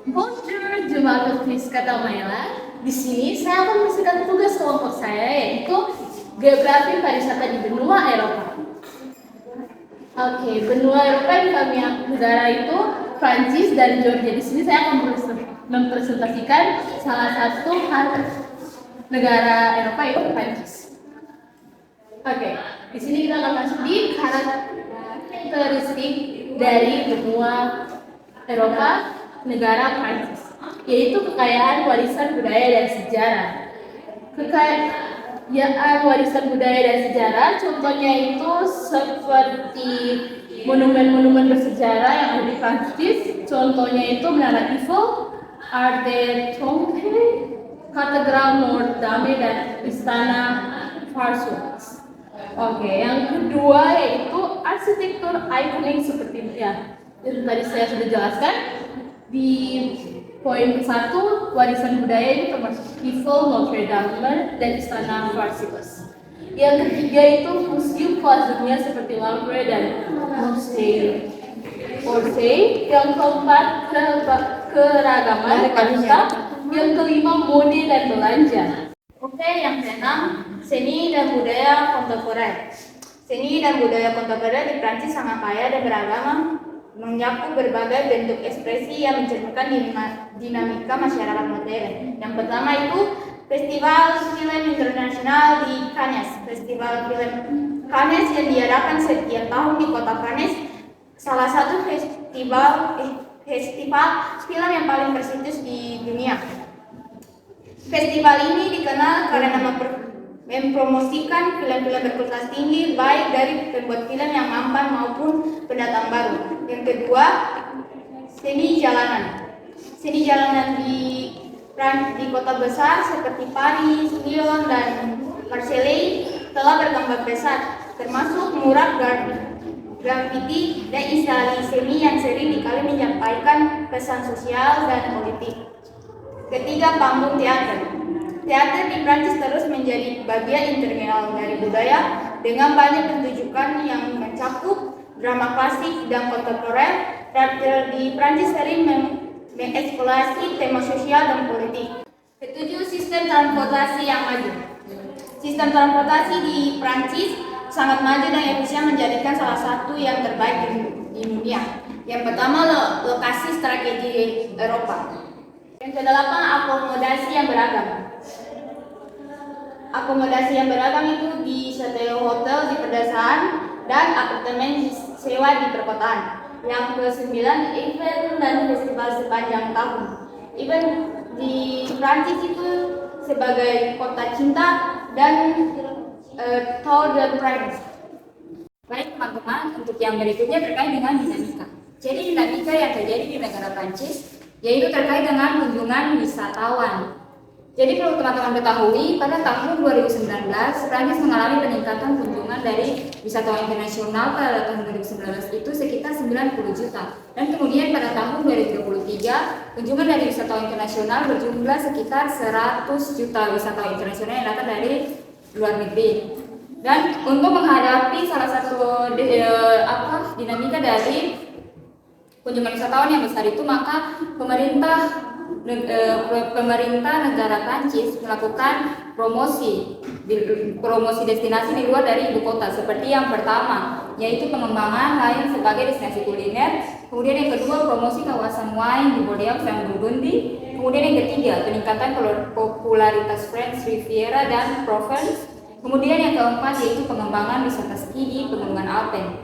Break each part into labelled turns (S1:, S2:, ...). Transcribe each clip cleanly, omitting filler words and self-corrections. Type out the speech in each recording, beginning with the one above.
S1: Bonjour, jumpa aktivis kata Maela. Di sini saya akan membersihkan tugas kelompok saya yaitu geografi pariwisata di benua Eropa. Oke, benua Eropa yang kami negara itu Prancis dan Georgia. Di sini saya akan mempresentasikan salah satu negara Eropa yaitu Prancis. Oke, di sini kita akan masuk di karakteristik dari benua Eropa negara Prancis, yaitu kekayaan warisan budaya dan sejarah. Kekayaan warisan budaya dan sejarah contohnya itu seperti monumen-monumen bersejarah yang ada di Prancis. Contohnya itu Menara Eiffel, Arc de Triomphe, Katedral Notre Dame dan Istana Versailles. Oke, yang kedua yaitu arsitektur ikonik seperti yang tadi saya sudah jelaskan. Di poin ke-1, warisan budaya ini termasuk Eiffel, Notre Dame, dan Istana Versailles. Yang ketiga itu museum kelas dunia seperti Louvre dan Musée Orsay. Yang keempat keragaman bangsa. Yang kelima mode dan belanja. Oke, yang keenam seni dan budaya kontemporer. Seni dan budaya kontemporer di Prancis sangat kaya dan beragam, menyapu berbagai bentuk ekspresi yang mencerminkan dinamika masyarakat modern. Yang pertama itu Festival Film Internasional di Cannes. Festival Film Cannes yang diadakan setiap tahun di kota Cannes, salah satu festival film yang paling prestisius di dunia. Festival ini dikenal karena mempromosikan film-film berkualitas tinggi baik dari pembuat film yang mampan maupun pendatang baru. Yang kedua, seni jalanan. Seni jalanan di kota besar seperti Paris, Lyon, dan Marseille telah berkembang pesat, termasuk mural graffiti dan instalasi seni yang sering dikali menyampaikan pesan sosial dan politik. Ketiga, panggung teater. Teater di Prancis terus menjadi bagian integral dari budaya dengan banyak pertunjukan yang mencakup drama klasik dan kontemporer. Teater di Prancis sering mengeksplorasi tema sosial dan politik. Ketujuh, sistem transportasi yang maju. Sistem transportasi di Prancis sangat maju dan efisien, menjadikan salah satu yang terbaik di dunia. Yang pertama, lokasi strategi Eropa. Yang kedelapan, akomodasi yang beragam. Akomodasi yang beragam itu disetel hotel di pedesaan dan apartemen disewa di perkotaan. Yang ke-9, event dan festival sepanjang tahun. Event di Prancis itu sebagai kota cinta dan Tour de France. Baik teman-teman, untuk yang berikutnya terkait dengan dinamika. Jadi dinamika yang terjadi di negara Prancis yaitu terkait dengan kunjungan wisatawan. Jadi perlu teman-teman ketahui, pada tahun 2019 Prancis mengalami peningkatan kunjungan dari wisatawan internasional pada tahun 2019 itu sekitar 90 juta. Dan kemudian pada tahun 2023 kunjungan dari wisatawan internasional berjumlah sekitar 100 juta wisatawan internasional yang datang dari luar negeri. Dan untuk menghadapi salah satu dinamika dari kunjungan wisatawan yang besar itu, maka pemerintah negara Prancis melakukan promosi destinasi di luar dari ibu kota, seperti yang pertama yaitu pengembangan wine sebagai destinasi kuliner, kemudian yang kedua promosi kawasan wine di Bordeaux dan Burgundy, kemudian yang ketiga peningkatan popularitas French Riviera dan Provence, kemudian yang keempat yaitu pengembangan wisata ski di Pegunungan Alpen.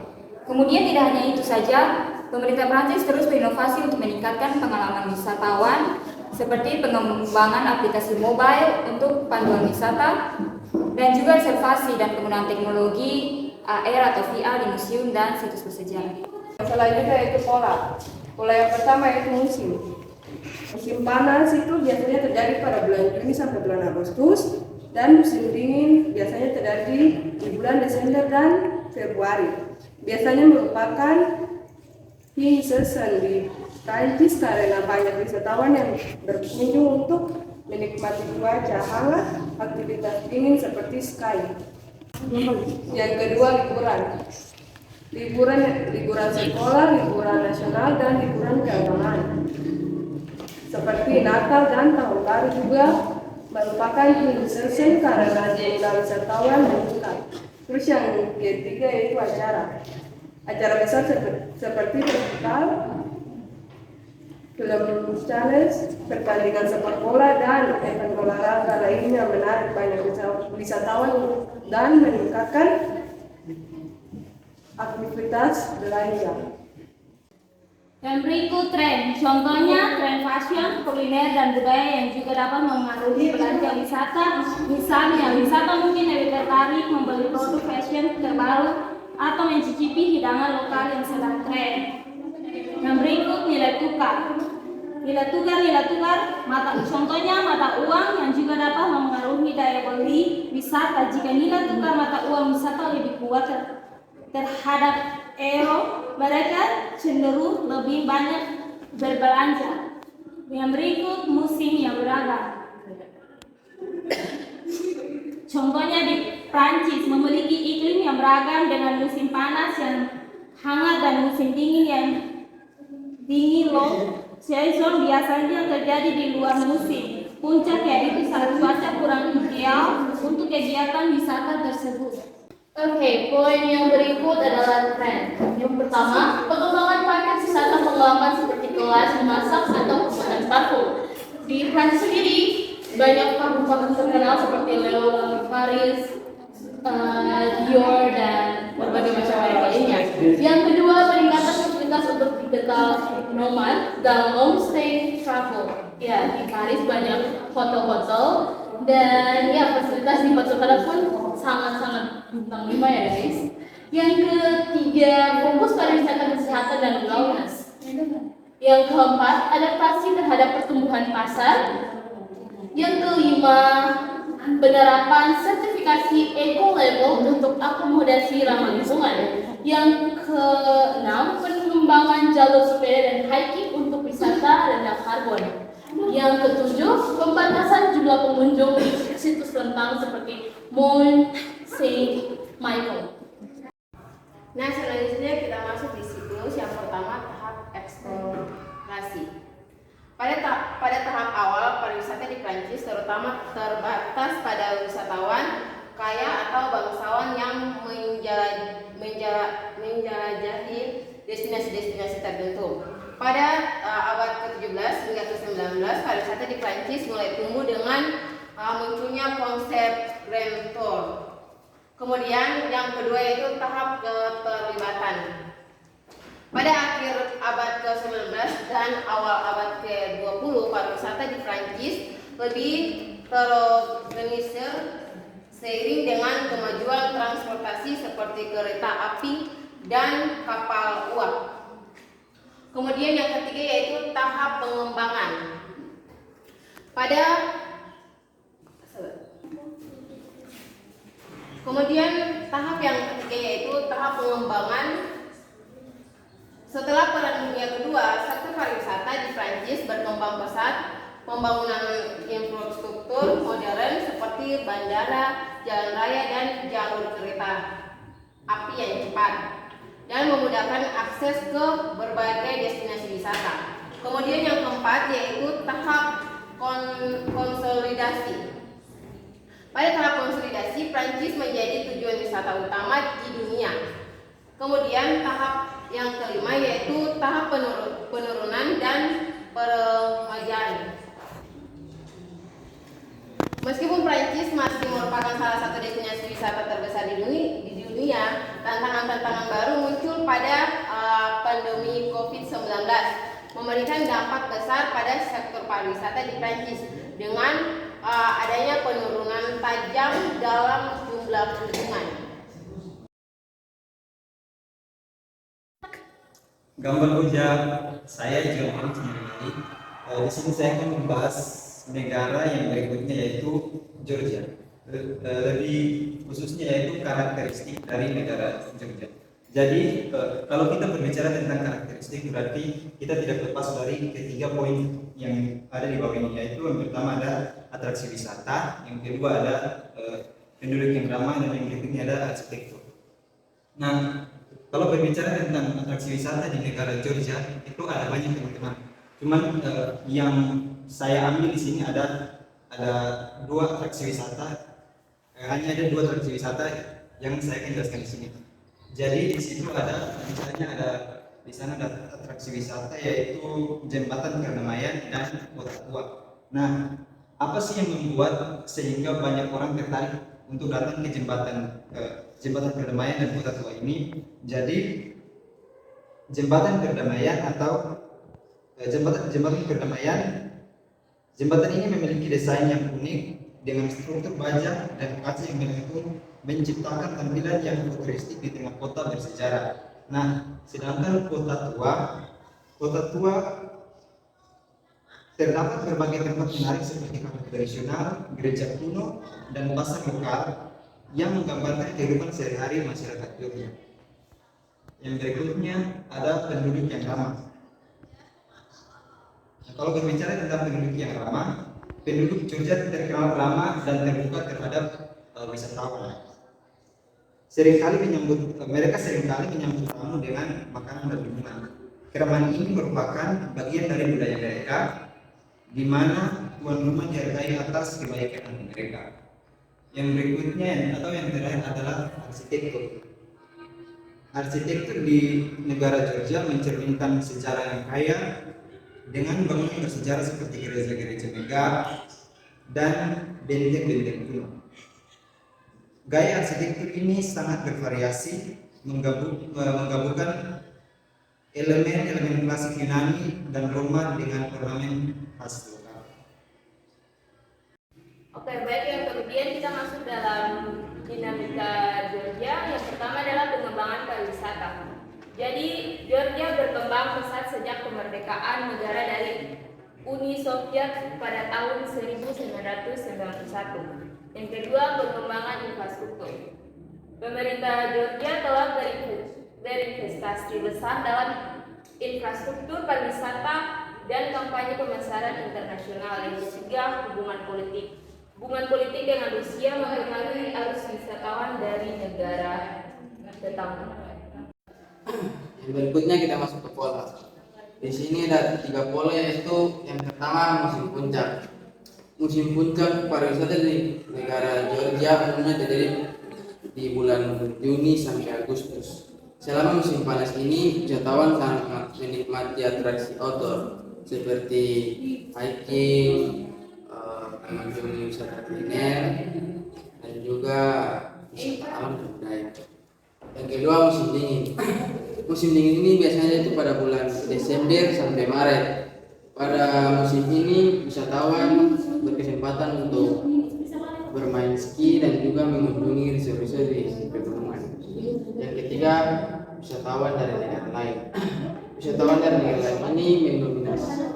S1: Kemudian tidak hanya itu saja, pemerintah Prancis terus berinovasi untuk meningkatkan pengalaman wisatawan seperti pengembangan aplikasi mobile untuk panduan wisata dan juga reservasi dan penggunaan teknologi AR atau VR di museum dan situs bersejarah.
S2: Selanjutnya yaitu pola. Pola yang pertama yaitu musim. Musim panas itu biasanya terjadi pada bulan Juni sampai bulan Agustus, dan musim dingin biasanya terjadi di bulan Desember dan Februari. Biasanya merupakan peak season di Prancis karena banyak wisatawan yang berkunjung untuk menikmati cuaca hangat, aktivitas dingin seperti ski. Yang kedua, liburan sekolah, liburan nasional, dan liburan keagamaan. seperti Natal dan Tahun Baru juga merupakan quintessence karena jumlah wisatawan meningkat. Terus yang ketiga yaitu acara besar seperti festival, film challenge, pertandingan sepak bola dan event olahraga lainnya menarik banyak wisatawan dan meningkatkan aktivitas belanja.
S1: Dan berikut tren, contohnya tren fashion, kuliner, dan budaya yang juga dapat mempengaruhi belanja wisata. Misalnya, wisata mungkin lebih tertarik membeli produk fashion terbaru atau mencicipi hidangan lokal yang sedang tren. Yang berikut nilai tukar. Nilai tukar, contohnya mata uang yang juga dapat mempengaruhi daya beli wisata. Jika nilai tukar mata uang wisata lebih kuat terhadap euro, mereka cenderung lebih banyak berbelanja. Yang berikut musim yang beragam. Contohnya di Prancis memiliki iklim yang beragam dengan musim panas yang hangat dan musim dingin yang dingin low season biasanya terjadi di luar musim puncak, yaitu saat cuaca kurang ideal untuk kegiatan wisata tersebut. Oke, poin yang berikut adalah tren. Yang pertama, pengembangan paket wisata pengalaman seperti kelas memasak atau pembuatan parfum. Di Prancis sendiri, banyak parfum terkenal seperti L'Oreal, Paris, Dior, dan berbagai macam merek lainnya. Yang kedua, peningkatan fasilitas untuk digital nomad dan long stay travel. Ya, di Paris banyak hotel-hotel dan ya fasilitas di hotel pun sangat-sangat bintang 5 ya guys. Yang ketiga, fokus pada wisata kesehatan dan wellness. Yang keempat, adaptasi terhadap pertumbuhan pasar. Yang kelima, penerapan sertifikasi eco-label untuk akomodasi ramah lingkungan. Yang keenam, pengembangan jalur sepeda dan hiking untuk wisata rendah karbon. Yang ketujuh, pembatasan jumlah pengunjung di situs rentang seperti Mont Saint-Michel. Nah, selanjutnya kita masuk di siklus yang pertama, tahap eksplorasi. Pada tahap awal, pariwisata di Prancis terutama terbatas pada wisatawan kaya atau bangsawan yang menjelajahi destinasi-destinasi tertentu. Pada abad ke-17 hingga ke-19, pariwisata di Prancis mulai tumbuh dengan munculnya konsep Grand Tour. Kemudian yang kedua yaitu tahap keterlibatan. Pada akhir abad ke-19 dan awal abad ke-20, pariwisata di Prancis lebih terorganisir seiring dengan kemajuan transportasi seperti kereta api dan kapal uap. Kemudian yang ketiga yaitu tahap pengembangan. Kemudian tahap yang ketiga yaitu tahap pengembangan. Setelah Perang Dunia Kedua, sektor pariwisata di Prancis berkembang pesat. Pembangunan infrastruktur modern seperti bandara, jalan raya, dan jalur kereta api yang cepat dan memudahkan akses ke berbagai destinasi wisata. Kemudian yang keempat yaitu tahap konsolidasi. Pada tahap konsolidasi, Prancis menjadi tujuan wisata utama di dunia. Kemudian tahap yang kelima yaitu tahap penurunan dan peremajaan. Meskipun Prancis masih merupakan salah satu destinasi wisata terbesar di dunia, tantangan-tantangan baru muncul pada pandemi COVID-19, memberikan dampak besar pada sektor pariwisata di Prancis dengan adanya penurunan tajam dalam jumlah kunjungan.
S3: Gambar wajah saya John Cimini. Di sini saya akan membahas negara yang berikutnya yaitu Georgia. Lebih khususnya yaitu karakteristik dari negara Georgia. Jadi kalau kita berbicara tentang karakteristik berarti kita tidak lepas dari ketiga poin yang ada di bawah ini, yaitu yang pertama ada atraksi wisata, yang kedua ada penduduk yang ramah, dan yang ketiga ada arsitektur. Nah, kalau berbicara tentang atraksi wisata di negara Georgia itu ada banyak teman-teman. Cuman yang saya ambil di sini ada dua atraksi wisata, hanya ada dua atraksi wisata yang saya akan jelaskan di sini. Jadi di situ ada di sana ada atraksi wisata yaitu Jembatan Perdamaian dan Kota Tua. Nah, apa sih yang membuat sehingga banyak orang tertarik untuk datang ke Jembatan Perdamaian dan Kota Tua ini? Jadi Jembatan Perdamaian atau Jembatan Perdamaian, jembatan ini memiliki desain yang unik dengan struktur baja dan kaca yang melengkung, menciptakan tampilan yang futuristik di tengah kota bersejarah. Nah, sedangkan Kota Tua terdapat berbagai tempat menarik seperti kafe tradisional, gereja kuno, dan pasar lokal yang menggambarkan kehidupan sehari-hari masyarakat Jogja. Yang berikutnya ada penduduk yang ramah. Nah, kalau berbicara tentang penduduk yang ramah, penduduk Jogja terkenal ramah dan terbuka terhadap wisatawan. Mereka seringkali menyambut tamu dengan makanan dan minuman. Keramahan ini merupakan bagian dari budaya mereka, di mana tuan rumah dihargai atas kebaikan mereka. Yang berikutnya atau yang terakhir adalah arsitektur. Arsitektur di negara Jogja mencerminkan sejarah yang kaya dengan bangunan bersejarah seperti gereja-gereja megah dan benteng-benteng kuno. Gaya arsitektur ini sangat bervariasi, menggabungkan elemen-elemen klasik Yunani dan Roma dengan ornamen khas lokal.
S1: Oke, baik, yang kemudian kita masuk dalam dinamika Georgia. Yang pertama adalah pengembangan pariwisata. Jadi, Georgia berkembang pesat sejak kemerdekaan negara dari Uni Soviet pada tahun 1991. Yang kedua, pengembangan infrastruktur. Pemerintah Georgia telah berinvestasi besar dalam infrastruktur pariwisata dan kampanye pemasaran internasional. Yang ketiga, hubungan politik. Hubungan politik dengan Rusia mempengaruhi arus wisatawan dari negara tetangga.
S4: Yang berikutnya kita masuk ke pola. Di sini ada 3 pola, yaitu yang pertama musim puncak. Musim puncak pariwisata di negara Georgia umumnya terjadi di bulan Juni sampai Agustus. Selama musim panas ini, wisatawan sangat menikmati atraksi outdoor seperti hiking, mengunjungi wisata kuliner, dan juga wisata alam dan budaya. Yang kedua, musim dingin. Musim dingin ini biasanya itu pada bulan Desember sampai Maret. Pada musim ini, wisatawan berkesempatan untuk bermain ski dan juga mengunjungi resort-resort di pegunungan. Yang ketiga, wisatawan dari negara lain. Wisatawan dari negara lain ini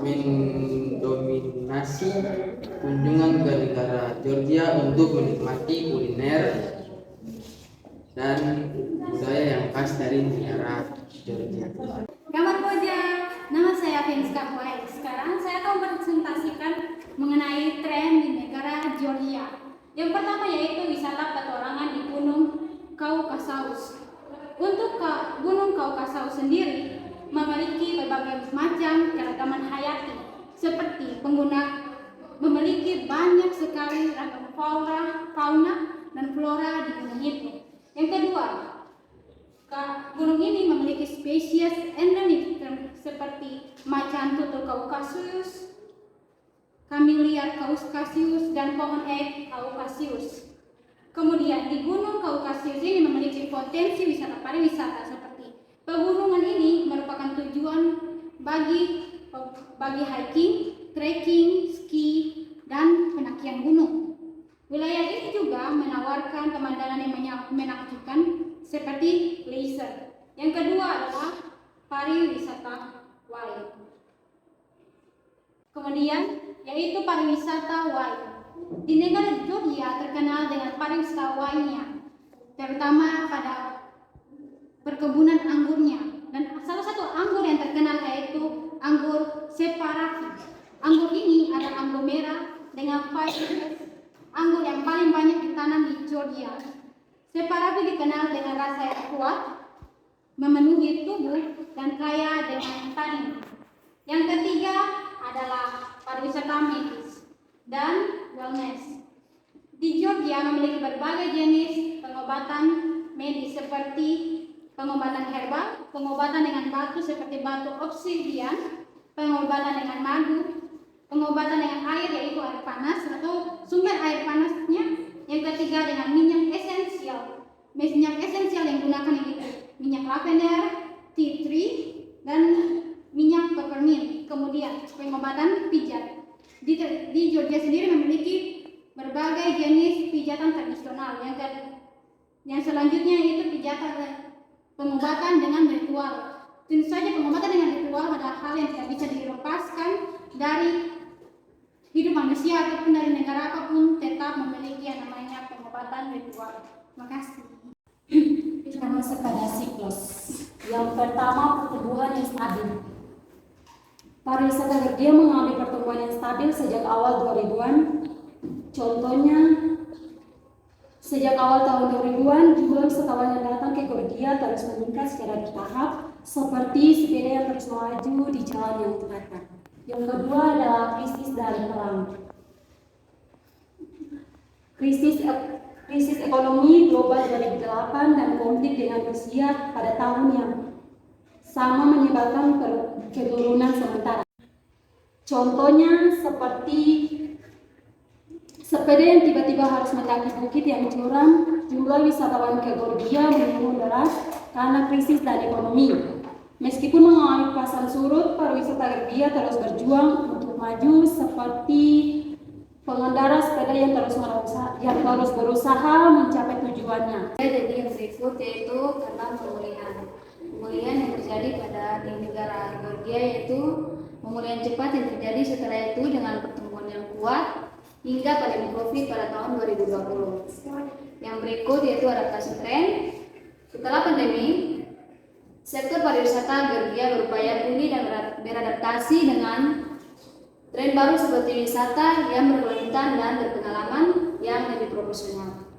S4: mendominasi kunjungan ke negara Georgia untuk menikmati kuliner dan budaya yang khas dari negara Georgia.
S5: Kabar Koja, nama saya Fenska White. Sekarang saya akan presentasikan mengenai tren di negara Georgia. Yang pertama yaitu wisata petualangan di Gunung Kaukasus. Untuk Gunung Kaukasus sendiri memiliki berbagai macam keragaman hayati, seperti pengguna memiliki banyak sekali ragam fauna dan flora di gunung itu. Yang kedua, gunung ini memiliki spesies endemik seperti macan tutul Caucasus, Camellia Caucasus, dan pohon ek Caucasus. Kemudian di Gunung Caucasus ini memiliki potensi wisata pariwisata seperti pegunungan ini merupakan tujuan bagi hiking, trekking, ski, dan pendakian gunung. Wilayah ini juga menawarkan pemandangan yang menakjubkan seperti leisure. Yang kedua adalah pariwisata wine. Kemudian yaitu pariwisata wine. Di negara Georgia terkenal dengan pariwisata wine-nya, terutama pada perkebunan anggurnya. Dan salah satu anggur yang terkenal yaitu anggur Separafi. Anggur ini adalah anggur merah dengan anggur yang paling banyak ditanam di Georgia. Separafi dikenal dengan rasa yang kuat, memenuhi tubuh, dan kaya dengan tanin. Yang ketiga, adalah pariwisata medis dan wellness. Di Georgia memiliki berbagai jenis pengobatan medis seperti pengobatan herbal, pengobatan dengan batu seperti batu obsidian, pengobatan dengan madu, pengobatan dengan air yaitu air panas atau sumber air panasnya. Yang ketiga dengan minyak esensial. Minyak esensial yang digunakan yaitu minyak lavender, tea tree, dan minyak peppermint. Kemudian pengobatan pijat. Di Georgia sendiri memiliki berbagai jenis pijatan tradisional. Yang selanjutnya yaitu pijatan pengobatan dengan ritual. Tentu saja pengobatan dengan ritual adalah hal yang tidak bisa dilepaskan dari hidup manusia ataupun dari negara apapun, tetap memiliki yang namanya pengobatan ritual. Terima kasih.
S6: Kita masuk pada siklus. Yang pertama, pertumbuhan yang stabil. Pariwisata Georgia mengalami pertumbuhan yang stabil sejak awal 2000-an. Contohnya, sejak awal tahun 2000-an, jumlah wisatawan yang datang ke Georgia terus meningkat secara bertahap, seperti sepeda yang terus melaju di jalan yang terbatas. Yang kedua adalah krisis dari perang. Krisis ekonomi global 2008 dan konflik dengan Rusia pada tahun yang sama menyebabkan penurunan sementara. Contohnya seperti sepeda yang tiba-tiba harus mendaki bukit yang curam, jumlah wisatawan ke Georgia menurun deras karena krisis dan ekonomi. Meskipun mengalami pasang surut, pariwisata Georgia terus berjuang untuk maju seperti pengendara sepeda yang terus berusaha mencapai tujuannya.
S1: Jadi yang berikut yaitu tentang pemulihan. Pemulihan yang terjadi di negara Georgia yaitu pemulihan cepat yang terjadi setelah itu dengan pertumbuhan yang kuat hingga pandemi COVID pada tahun 2020. Yang berikut yaitu adaptasi tren. Setelah pandemi, sektor pariwisata Georgia berupaya pulih dan beradaptasi dengan tren baru seperti wisata yang berkelanjutan dan berpengalaman yang lebih profesional.